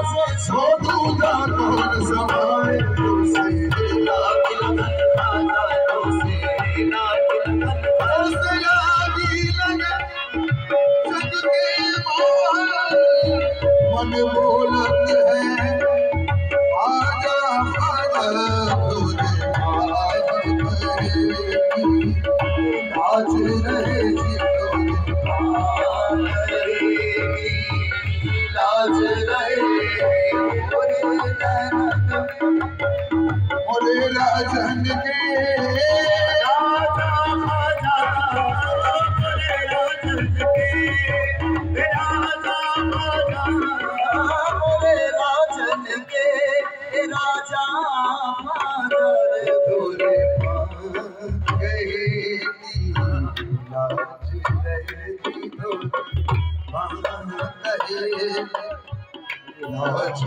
सो दूजा कौन समाए तुझसे मन बोलत है आजा आजा तुझे आज रहेगी लाज रहेगी मोरे राजन के राजा राजा मोरे राजन के राजा राजा मोरे राजन के राजा मारे भोले गए लाज रहेगी तो लाज